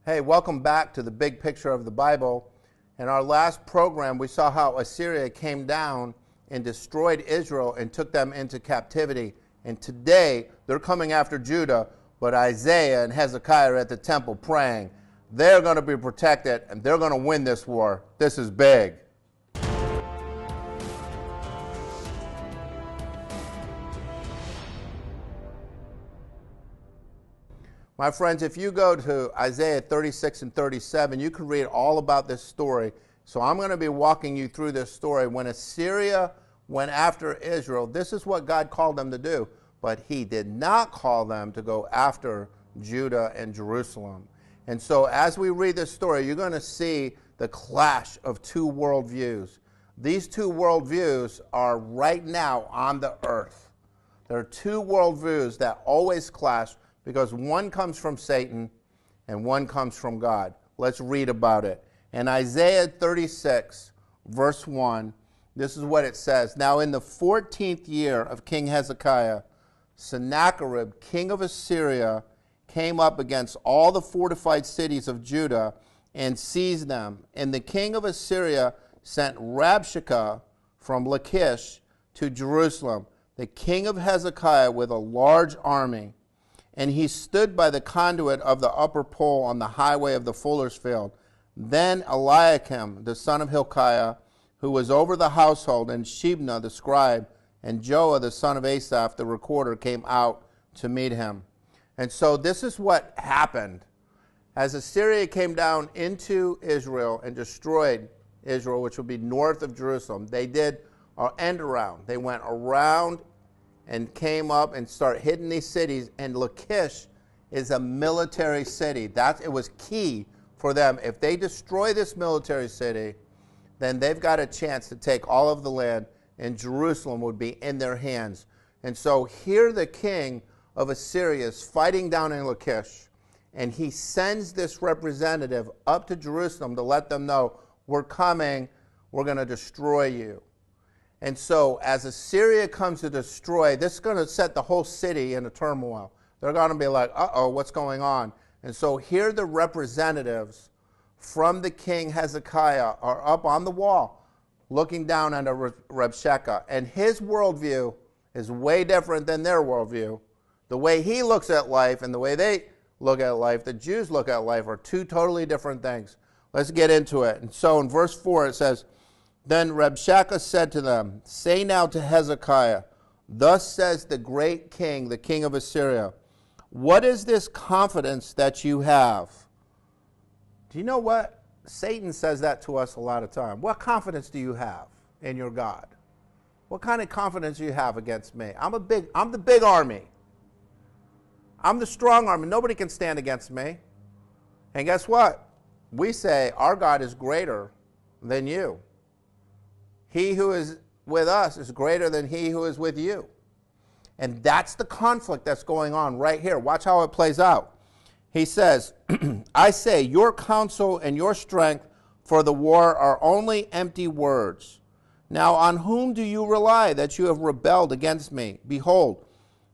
Hey, welcome back to the big picture of the Bible. In our last program, we saw how Assyria came down and destroyed Israel and took them into captivity. And today, they're coming after Judah, but Isaiah and Hezekiah are at the temple praying. They're going to be protected, and they're going to win this war. This is big. My friends, if you go to Isaiah 36 and 37, you can read all about this story. So I'm going to be walking you through this story. When Assyria went after Israel, this is what God called them to do. But he did not call them to go after Judah and Jerusalem. And so as we read this story, you're going to see the clash of two worldviews. These two worldviews are right now on the earth. There are two worldviews that always clash, because one comes from Satan and one comes from God. Let's read about it. In Isaiah 36, verse 1, this is what it says. Now in the 14th year of King Hezekiah, Sennacherib, king of Assyria, came up against all the fortified cities of Judah and seized them. And the king of Assyria sent Rabshakeh from Lachish to Jerusalem, the king of Hezekiah, with a large army. And he stood by the conduit of the upper pole on the highway of the fuller's field. Then Eliakim, the son of Hilkiah, who was over the household, and Shebna, the scribe, and Joah, the son of Asaph, the recorder, came out to meet him. And so this is what happened. As Assyria came down into Israel and destroyed Israel, which would be north of Jerusalem, they did an end around. They went around and came up and started hitting these cities. And Lachish is a military city. It was key for them. If they destroy this military city, then they've got a chance to take all of the land, and Jerusalem would be in their hands. And so here the king of Assyria is fighting down in Lachish, and he sends this representative up to Jerusalem to let them know, we're coming, we're going to destroy you. And so as Assyria comes to destroy, this is going to set the whole city in a turmoil. They're going to be like, uh-oh, what's going on? And so here the representatives from the king Hezekiah are up on the wall looking down on Rabshakeh. And his worldview is way different than their worldview. The way he looks at life and the way they look at life, the Jews look at life, are two totally different things. Let's get into it. And so in verse 4 it says, Then Rabshakeh said to them, Say now to Hezekiah, Thus says the great king, the king of Assyria, What is this confidence that you have? Do you know what? Satan says that to us a lot of time. What confidence do you have in your God? What kind of confidence do you have against me? I'm the big army. I'm the strong army. Nobody can stand against me. And guess what? We say our God is greater than you. He who is with us is greater than he who is with you. And that's the conflict that's going on right here. Watch how it plays out. He says, I say, your counsel and your strength for the war are only empty words. Now on whom do you rely that you have rebelled against me? Behold,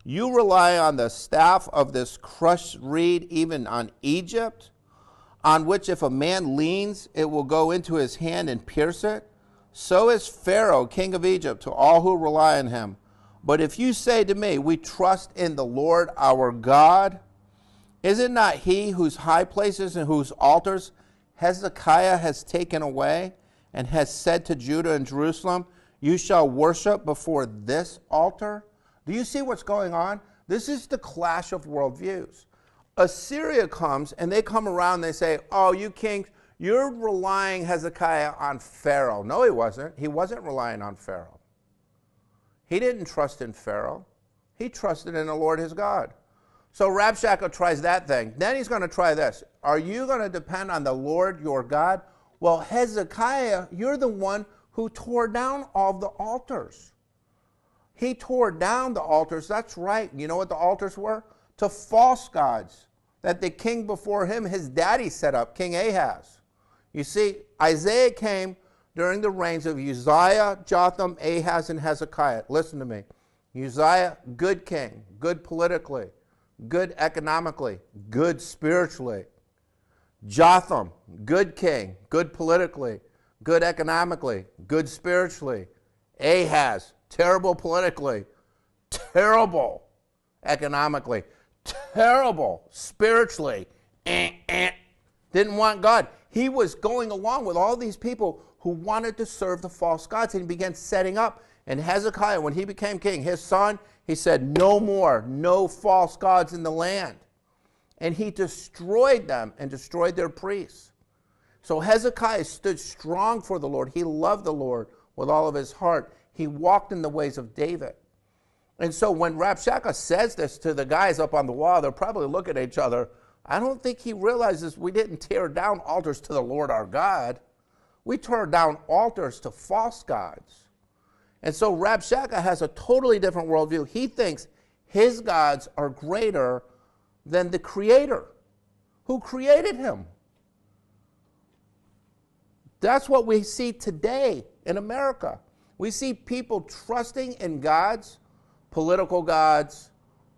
you rely on the staff of this crushed reed, even on Egypt, on which if a man leans, it will go into his hand and pierce it. So is Pharaoh, king of Egypt, to all who rely on him. But if you say to me, we trust in the Lord our God, is it not he whose high places and whose altars Hezekiah has taken away, and has said to Judah and Jerusalem, you shall worship before this altar? Do you see what's going on? This is the clash of worldviews. Assyria comes, and they come around, and they say, oh, you kings, you're relying, Hezekiah, on Pharaoh. No, he wasn't. He wasn't relying on Pharaoh. He didn't trust in Pharaoh. He trusted in the Lord his God. So Rabshakeh tries that thing. Then he's going to try this. Are you going to depend on the Lord your God? Well, Hezekiah, you're the one who tore down all the altars. He tore down the altars. That's right. You know what the altars were? To false gods that the king before him, his daddy, set up, King Ahaz. You see, Isaiah came during the reigns of Uzziah, Jotham, Ahaz, and Hezekiah. Listen to me. Uzziah, good king, good politically, good economically, good spiritually. Jotham, good king, good politically, good economically, good spiritually. Ahaz, terrible politically, terrible economically, terrible spiritually. Didn't want God. He was going along with all these people who wanted to serve the false gods, and he began setting up. And Hezekiah, when he became king, his son, he said, no more, no false gods in the land. And he destroyed them and destroyed their priests. So Hezekiah stood strong for the Lord. He loved the Lord with all of his heart. He walked in the ways of David. And so when Rabshakeh says this to the guys up on the wall, they're probably looking at each other. I don't think he realizes we didn't tear down altars to the Lord our God. We tore down altars to false gods. And so Rabshakeh has a totally different worldview. He thinks his gods are greater than the Creator who created him. That's what we see today in America. We see people trusting in gods, political gods.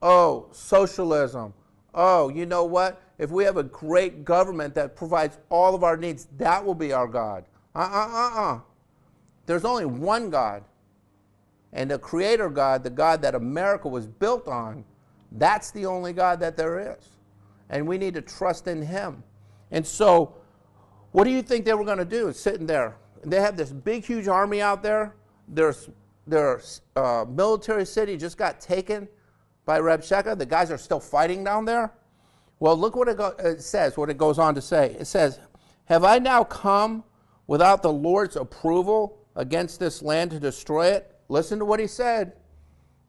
Oh, socialism. Oh, you know what? If we have a great government that provides all of our needs, that will be our God. There's only one God. And the Creator God, the God that America was built on, that's the only God that there is. And we need to trust in Him. And so, what do you think they were going to do sitting there? They have this big, huge army out there. Their military city just got taken by Rabshakeh. The guys are still fighting down there. Well, look what it says, what it goes on to say. It says, have I now come without the Lord's approval against this land to destroy it? Listen to what he said.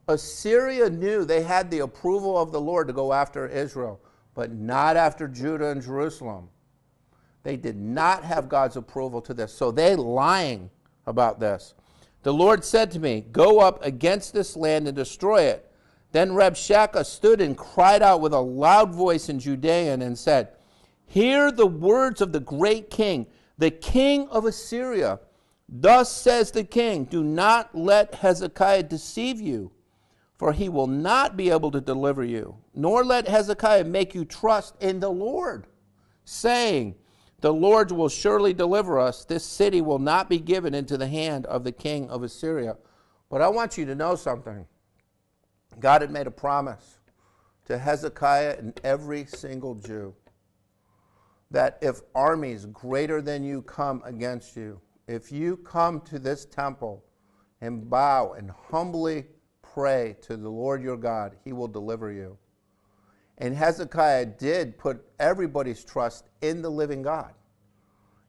Assyria knew they had the approval of the Lord to go after Israel, but not after Judah and Jerusalem. They did not have God's approval to this, so they're lying about this. The Lord said to me, go up against this land and destroy it. Then Rabshakeh stood and cried out with a loud voice in Judean and said, hear the words of the great king, the king of Assyria. Thus says the king, do not let Hezekiah deceive you, for he will not be able to deliver you, nor let Hezekiah make you trust in the Lord, saying, the Lord will surely deliver us. This city will not be given into the hand of the king of Assyria. But I want you to know something. God had made a promise to Hezekiah and every single Jew that if armies greater than you come against you, if you come to this temple and bow and humbly pray to the Lord your God, He will deliver you. And Hezekiah did put everybody's trust in the living God.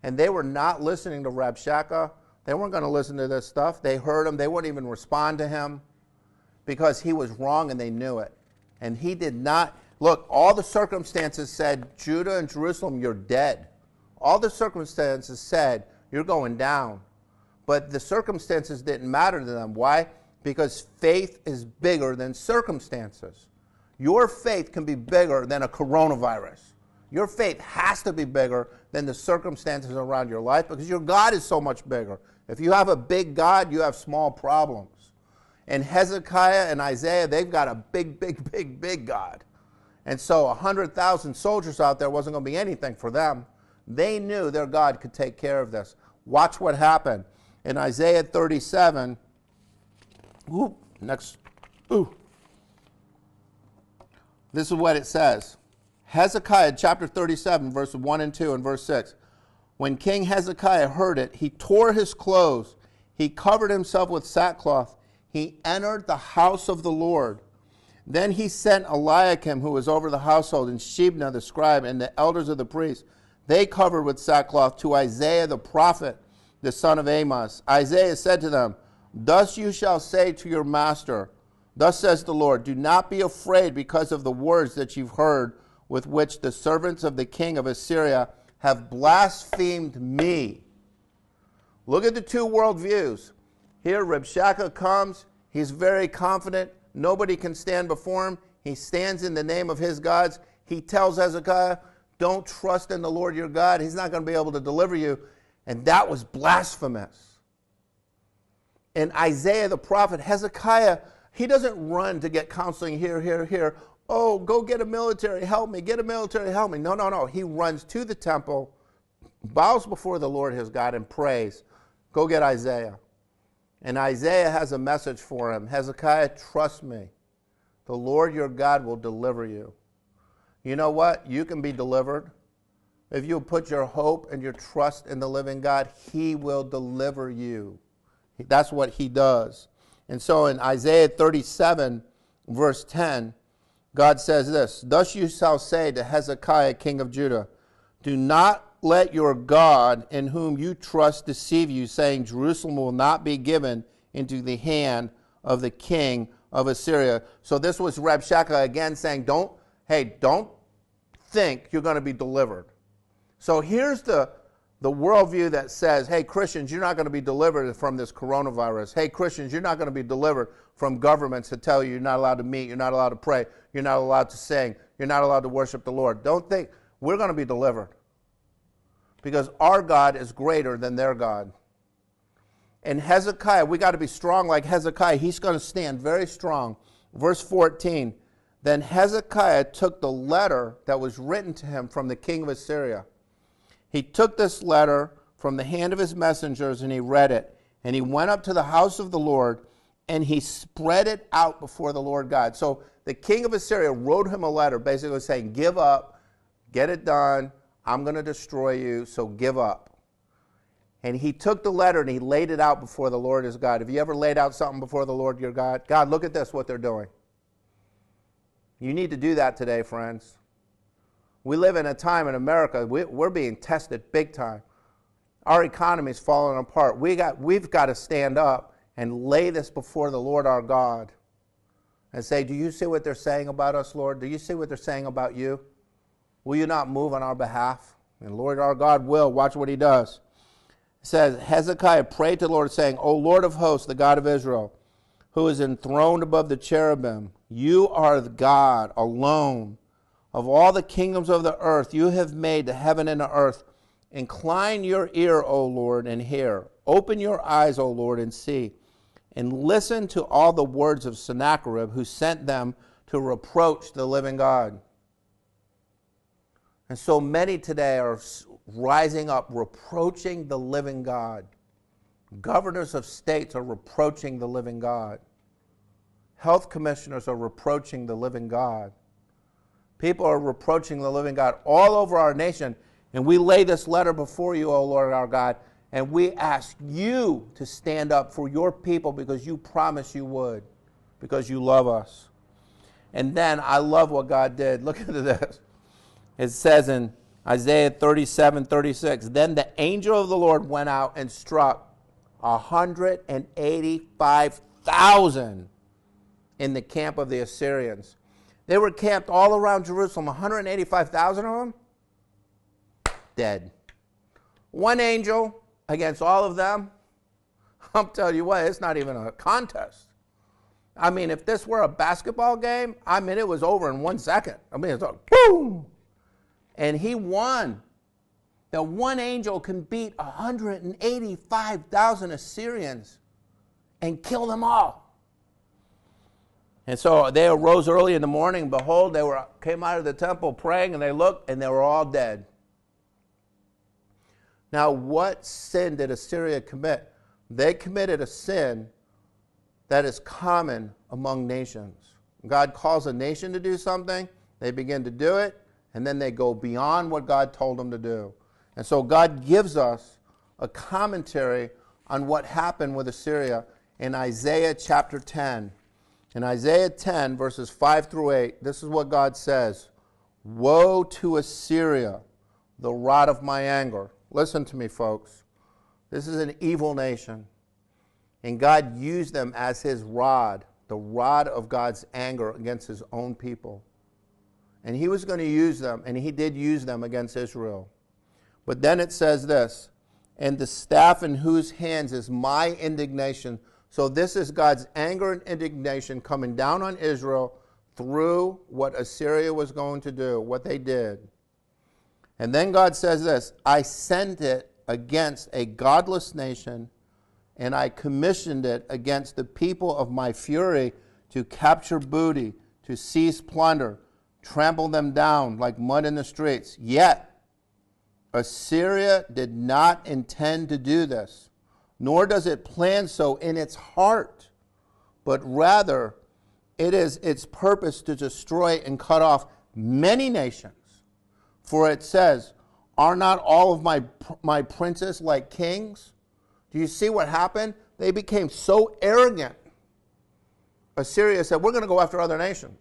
And they were not listening to Rabshakeh. They weren't going to listen to this stuff. They heard him. They wouldn't even respond to him because he was wrong and they knew it. And he did not. Look, all the circumstances said, Judah and Jerusalem, you're dead. All the circumstances said, you're going down. But the circumstances didn't matter to them. Why? Because faith is bigger than circumstances. Your faith can be bigger than a coronavirus. Your faith has to be bigger than the circumstances around your life because your God is so much bigger. If you have a big God, you have small problems. And Hezekiah and Isaiah, they've got a big, big, big, big God. And so 100,000 soldiers out there wasn't going to be anything for them. They knew their God could take care of this. Watch what happened. In Isaiah 37, this is what it says. Hezekiah, chapter 37, verse 1 and 2 and verse 6. When King Hezekiah heard it, he tore his clothes. He covered himself with sackcloth. He entered the house of the Lord. Then he sent Eliakim, who was over the household, and Shebna the scribe, and the elders of the priests. They covered with sackcloth to Isaiah the prophet, the son of Amos. Isaiah said to them, thus you shall say to your master, thus says the Lord, do not be afraid because of the words that you've heard, with which the servants of the king of Assyria have blasphemed me. Look at the two worldviews. Here Rabshakeh comes. He's very confident. Nobody can stand before him. He stands in the name of his gods. He tells Hezekiah, don't trust in the Lord your God. He's not going to be able to deliver you. And that was blasphemous. And Isaiah the prophet, Hezekiah, he doesn't run to get counseling here. oh, go get a military, help me, get a military, help me. No, no, no. He runs to the temple, bows before the Lord his God, and prays. Go get Isaiah. And Isaiah has a message for him. Hezekiah, trust me. The Lord your God will deliver you. You know what? You can be delivered. If you put your hope and your trust in the living God, he will deliver you. That's what he does. And so in Isaiah 37, verse 10, God says this, thus you shall say to Hezekiah, king of Judah, do not let your God in whom you trust deceive you, saying Jerusalem will not be given into the hand of the king of Assyria. So this was Rabshakeh again saying, don't think you're going to be delivered. So here's the worldview that says, hey, Christians, you're not going to be delivered from this coronavirus. Hey, Christians, you're not going to be delivered from governments that tell you you're not allowed to meet, you're not allowed to pray, you're not allowed to sing, you're not allowed to worship the Lord. Don't think we're going to be delivered because our God is greater than their God. And Hezekiah, we got to be strong like Hezekiah. He's going to stand very strong. Verse 14, then Hezekiah took the letter that was written to him from the king of Assyria. He took this letter from the hand of his messengers and he read it. And he went up to the house of the Lord and he spread it out before the Lord God. So the king of Assyria wrote him a letter basically saying, give up, get it done, I'm going to destroy you, so give up. And he took the letter and he laid it out before the Lord his God. Have you ever laid out something before the Lord your God? God, look at this, what they're doing. You need to do that today, friends. We live in a time in America, we're being tested big time. Our economy is falling apart. We've got to stand up and lay this before the Lord our God and say, do you see what they're saying about us, Lord? Do you see what they're saying about you? Will you not move on our behalf? And Lord our God will. Watch what he does. It says, Hezekiah prayed to the Lord, saying, O Lord of hosts, the God of Israel, who is enthroned above the cherubim, you are the God alone. Of all the kingdoms of the earth, you have made the heaven and the earth. Incline your ear, O Lord, and hear. Open your eyes, O Lord, and see. And listen to all the words of Sennacherib, who sent them to reproach the living God. And so many today are rising up, reproaching the living God. Governors of states are reproaching the living God. Health commissioners are reproaching the living God. People are reproaching the living God all over our nation. And we lay this letter before you, O Lord our God, and we ask you to stand up for your people because you promised you would, because you love us. And then I love what God did. Look at this. It says in Isaiah 37:36, then the angel of the Lord went out and struck 185,000 in the camp of the Assyrians. They were camped all around Jerusalem, 185,000 of them, dead. One angel against all of them. I'm telling you what, it's not even a contest. I mean, if this were a basketball game, I mean, it was over in 1 second. I mean, it's like, boom! And he won. That one angel can beat 185,000 Assyrians and kill them all. And so they arose early in the morning. Behold, they came out of the temple praying, and they looked, and they were all dead. Now, what sin did Assyria commit? They committed a sin that is common among nations. God calls a nation to do something, they begin to do it, and then they go beyond what God told them to do. And so God gives us a commentary on what happened with Assyria in Isaiah chapter 10. In Isaiah 10, verses 5 through 8, this is what God says. Woe to Assyria, the rod of my anger. Listen to me, folks. This is an evil nation. And God used them as his rod, the rod of God's anger against his own people. And he was going to use them, and he did use them against Israel. But then it says this, and the staff in whose hands is my indignation. So this is God's anger and indignation coming down on Israel through what Assyria was going to do, what they did. And then God says this, I sent it against a godless nation, and I commissioned it against the people of my fury to capture booty, to seize plunder, trample them down like mud in the streets. Yet Assyria did not intend to do this, nor does it plan so in its heart, but rather it is its purpose to destroy and cut off many nations. For it says, are not all of my princes like kings? Do you see what happened? They became so arrogant. Assyria said, we're going to go after other nations.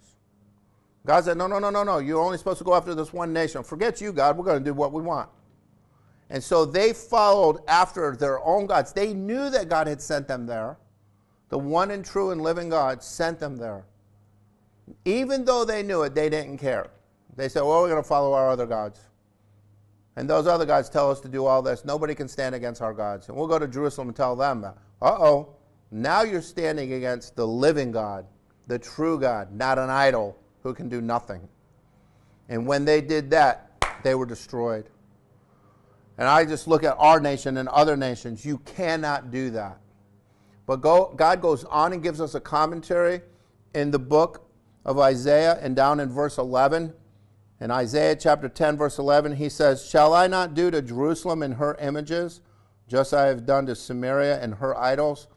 God said, no. You're only supposed to go after this one nation. Forget you, God. We're going to do what we want. And so they followed after their own gods. They knew that God had sent them there. The one and true and living God sent them there. Even though they knew it, they didn't care. They said, well, we're going to follow our other gods. And those other gods tell us to do all this. Nobody can stand against our gods. And we'll go to Jerusalem and tell them, now you're standing against the living God, the true God, not an idol who can do nothing. And when they did that, they were destroyed. And I just look at our nation and other nations. You cannot do that. But God goes on and gives us a commentary in the book of Isaiah, and down in verse 11. In Isaiah chapter 10, verse 11, he says, shall I not do to Jerusalem and her images, just as I have done to Samaria and her idols?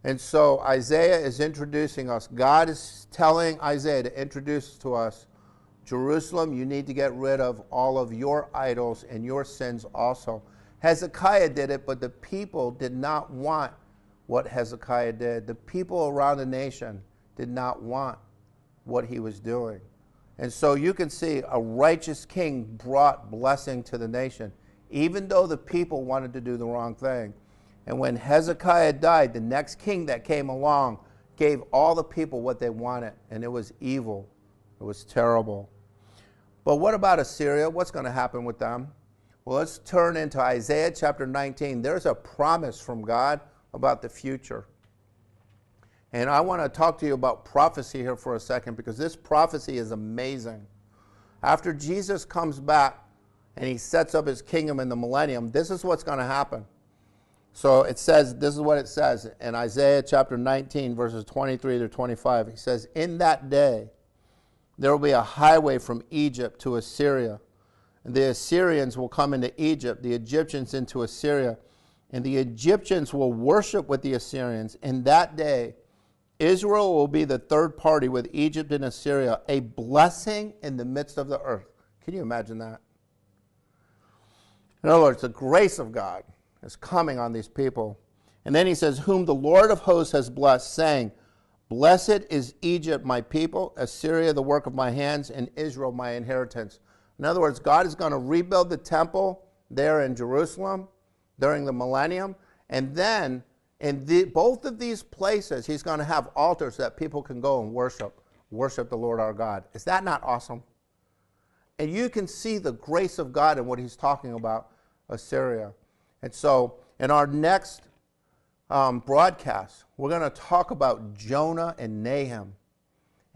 And so Isaiah is introducing us. God is telling Isaiah to introduce to us, Jerusalem, you need to get rid of all of your idols and your sins also. Hezekiah did it, but the people did not want what Hezekiah did. The people around the nation did not want what he was doing. And so you can see a righteous king brought blessing to the nation, even though the people wanted to do the wrong thing. And when Hezekiah died, the next king that came along gave all the people what they wanted, and it was evil. It was terrible. But what about Assyria? What's going to happen with them? Well, let's turn into Isaiah chapter 19. There's a promise from God about the future. And I want to talk to you about prophecy here for a second, because this prophecy is amazing. After Jesus comes back and he sets up his kingdom in the millennium, this is what's going to happen. So it says, this is what it says in Isaiah chapter 19, verses 23 to 25. He says, in that day there will be a highway from Egypt to Assyria. And the Assyrians will come into Egypt, the Egyptians into Assyria. And the Egyptians will worship with the Assyrians. In that day, Israel will be the third party with Egypt and Assyria, a blessing in the midst of the earth. Can you imagine that? In other words, the grace of God is coming on these people. And then he says, whom the Lord of hosts has blessed, saying, blessed is Egypt, my people, Assyria, the work of my hands, and Israel, my inheritance. In other words, God is going to rebuild the temple there in Jerusalem during the millennium. And then in both of these places, he's going to have altars that people can go and worship the Lord our God. Is that not awesome? And you can see the grace of God in what he's talking about, Assyria. And so in our next broadcast, we're going to talk about Jonah and Nahum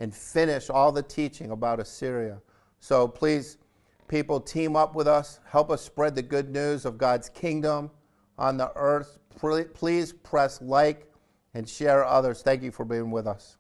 and finish all the teaching about Assyria. So please, people, team up with us. Help us spread the good news of God's kingdom on the earth. Please press like and share others. Thank you for being with us.